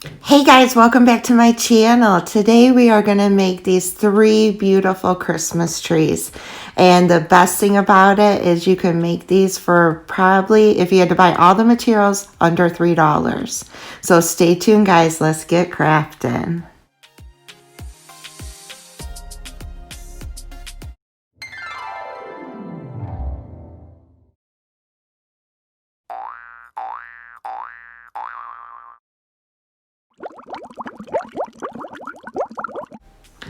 Hey guys, welcome back to my channel. Today we are going to make these 3 beautiful Christmas trees. And the best thing about it is you can make these for probably, if you had to buy all the materials, under $3. So stay tuned guys, let's get crafting.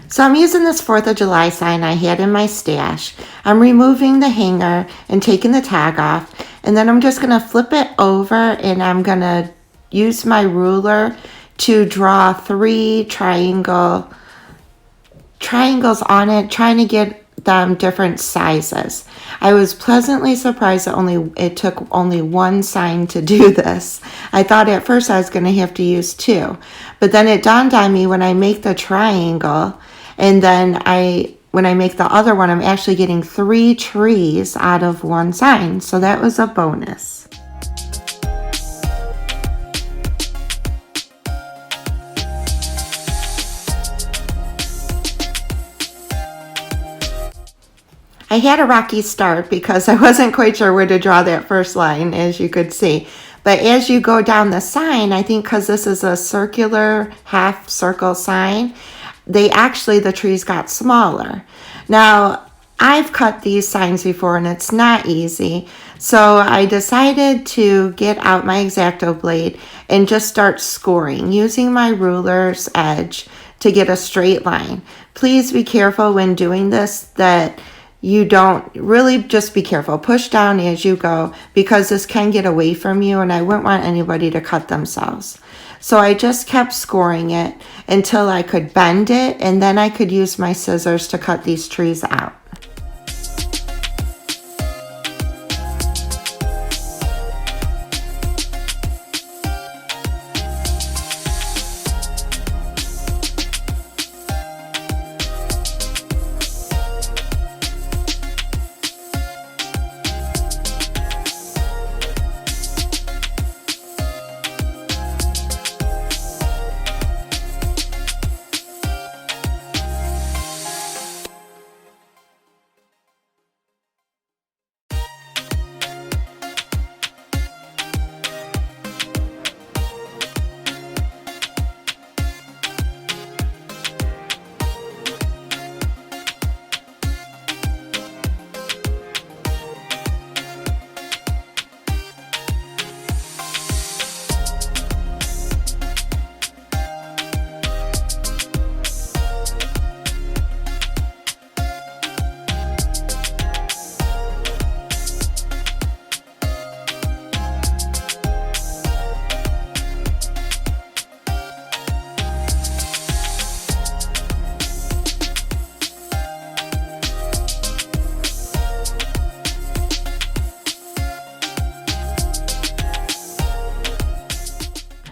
So I'm using this 4th of July sign I had in my stash. I'm removing the hanger and taking the tag off. And then I'm just going to flip it over and I'm going to use my ruler to draw 3 triangles on it, trying to get them different sizes. I was pleasantly surprised that it took only 1 sign to do this. I thought at first I was going to have to use 2. But then it dawned on me when I make the triangle and then when I make the other one, I'm actually getting 3 trees out of 1 sign. So that was a bonus. I had a rocky start because I wasn't quite sure where to draw that first line, as you could see. But as you go down the sign, I think because this is a circular half circle sign, the trees got smaller. Now, I've cut these signs before and it's not easy. So I decided to get out my X-Acto blade and just start scoring using my ruler's edge to get a straight line. Please be careful when doing this that you don't really just be careful. Push down as you go because this can get away from you and I wouldn't want anybody to cut themselves. So I just kept scoring it until I could bend it and then I could use my scissors to cut these trees out.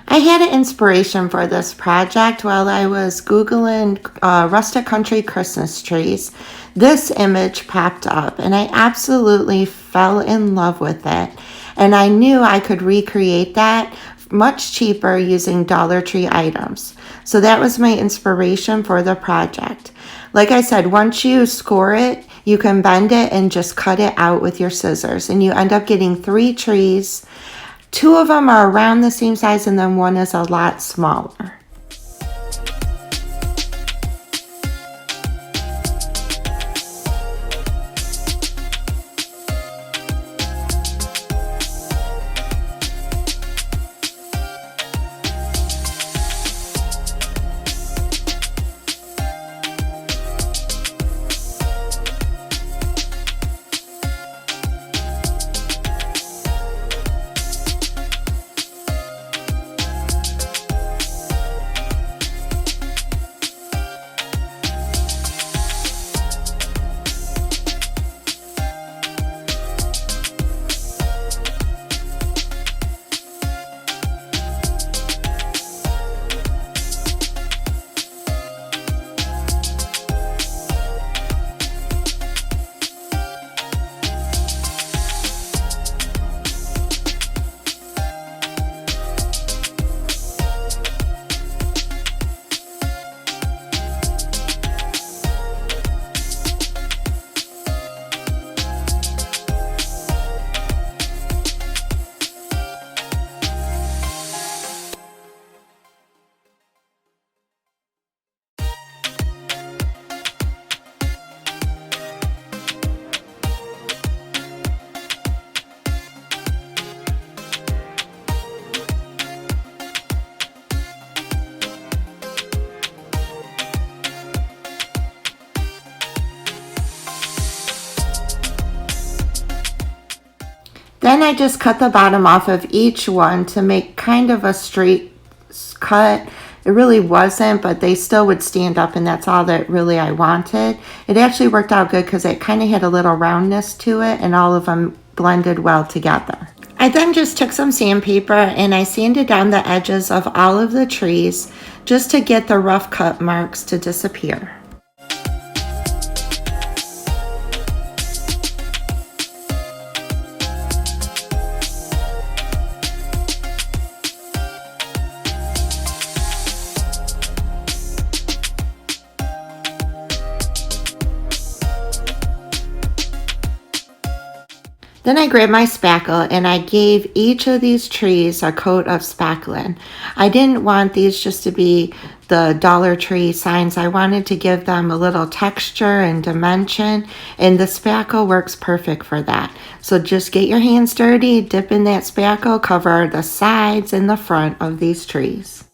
I had an inspiration for this project while I was Googling rustic country Christmas trees. This image popped up and I absolutely fell in love with it. And I knew I could recreate that much cheaper using Dollar Tree items. So that was my inspiration for the project. Like I said, once you score it, you can bend it and just cut it out with your scissors. And you end up getting 3 trees. 2 of them are around the same size and then 1 is a lot smaller. I just cut the bottom off of each one to make kind of a straight cut. It really wasn't, but they still would stand up, and that's all that really I wanted. It actually worked out good because it kind of had a little roundness to it, and all of them blended well together. I then just took some sandpaper and I sanded down the edges of all of the trees just to get the rough cut marks to disappear. Then I grabbed my spackle and I gave each of these trees a coat of spackling. I didn't want these just to be the Dollar Tree signs. I wanted to give them a little texture and dimension, and the spackle works perfect for that. So just get your hands dirty, dip in that spackle, cover the sides and the front of these trees.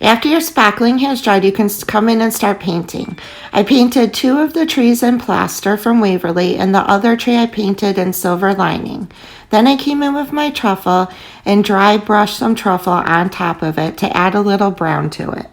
After your spackling has dried, you can come in and start painting. I painted 2 of the trees in plaster from Waverly, and the other tree I painted in silver lining. Then I came in with my truffle and dry brushed some truffle on top of it to add a little brown to it.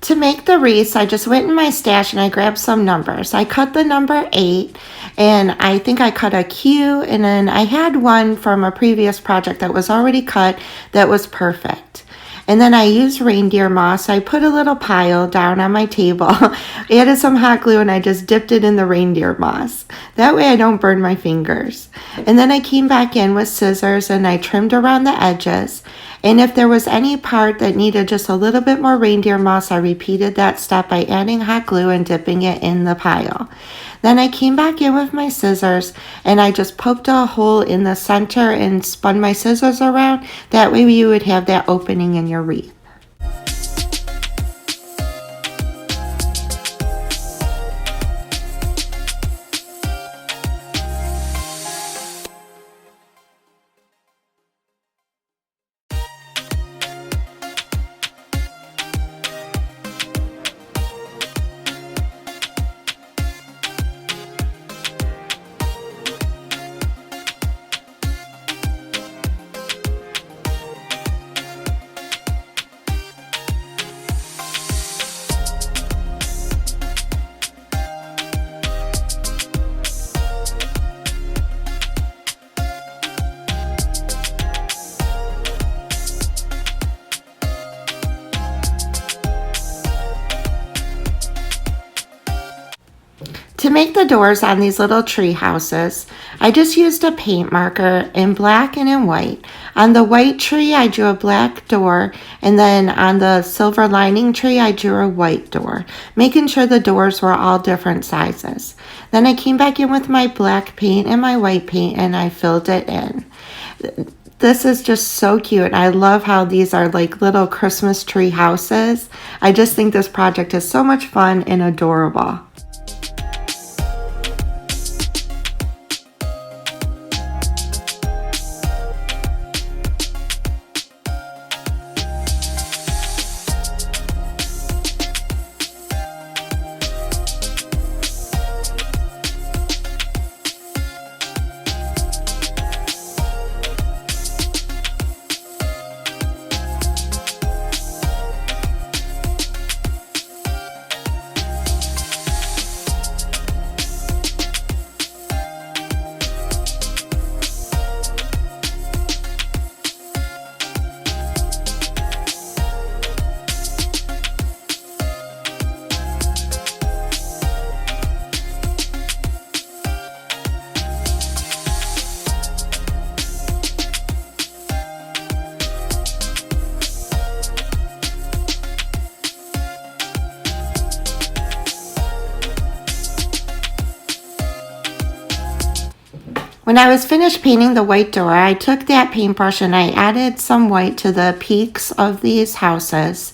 To make the wreaths, I just went in my stash and I grabbed some numbers. I cut the number 8, and I think I cut a Q, and then I had one from a previous project that was already cut that was perfect. And then I used reindeer moss. I put a little pile down on my table, added some hot glue, and I just dipped it in the reindeer moss. That way I don't burn my fingers. And then I came back in with scissors and I trimmed around the edges. And if there was any part that needed just a little bit more reindeer moss, I repeated that step by adding hot glue and dipping it in the pile. Then I came back in with my scissors and I just poked a hole in the center and spun my scissors around. That way you would have that opening in your wreath. make the doors on these little tree houses, I just used a paint marker in black and in white. On the white tree, I drew a black door, and then on the silver lining tree, I drew a white door, making sure the doors were all different sizes. Then I came back in with my black paint and my white paint, and I filled it in. This is just so cute. I love how these are like little Christmas tree houses. I just think this project is so much fun and adorable. When I was finished painting the white door, I took that paintbrush and I added some white to the peaks of these houses,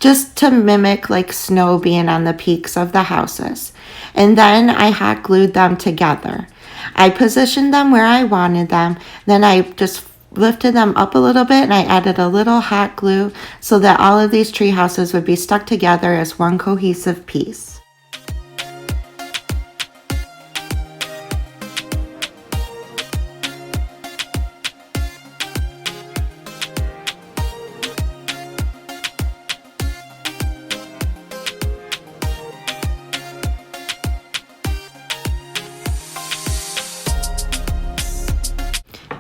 just to mimic like snow being on the peaks of the houses. And then I hot glued them together. I positioned them where I wanted them. Then I just lifted them up a little bit and I added a little hot glue so that all of these tree houses would be stuck together as one cohesive piece.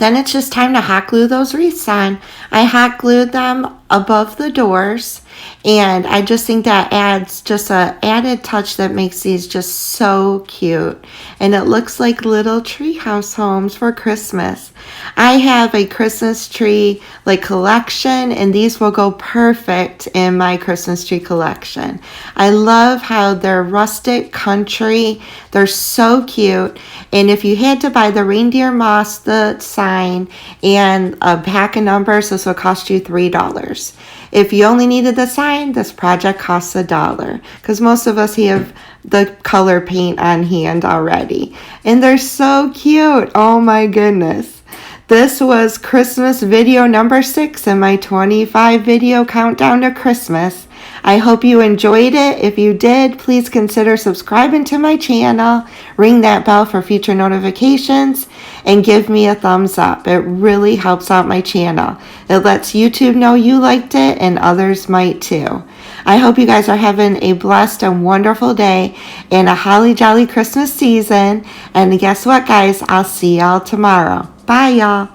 Then it's just time to hot glue those wreaths on. I hot glued them above the doors, and I just think that adds just a added touch that makes these just so cute. And it looks like little treehouse homes for Christmas. I have a Christmas tree like collection, and these will go perfect in my Christmas tree collection. I love how they're rustic country. They're so cute. And if you had to buy the reindeer moss, the sign, and a pack of numbers, this will cost you $3. If you only needed the sign, this project costs $1 because most of us have the color paint on hand already. And they're so cute. Oh my goodness. This was Christmas video number 6 in my 25 video countdown to Christmas. I hope you enjoyed it. If you did, please consider subscribing to my channel, ring that bell for future notifications, and give me a thumbs up. It really helps out my channel. It lets YouTube know you liked it and others might too. I hope you guys are having a blessed and wonderful day and a holly jolly Christmas season. And guess what, guys? I'll see y'all tomorrow. Bye, y'all.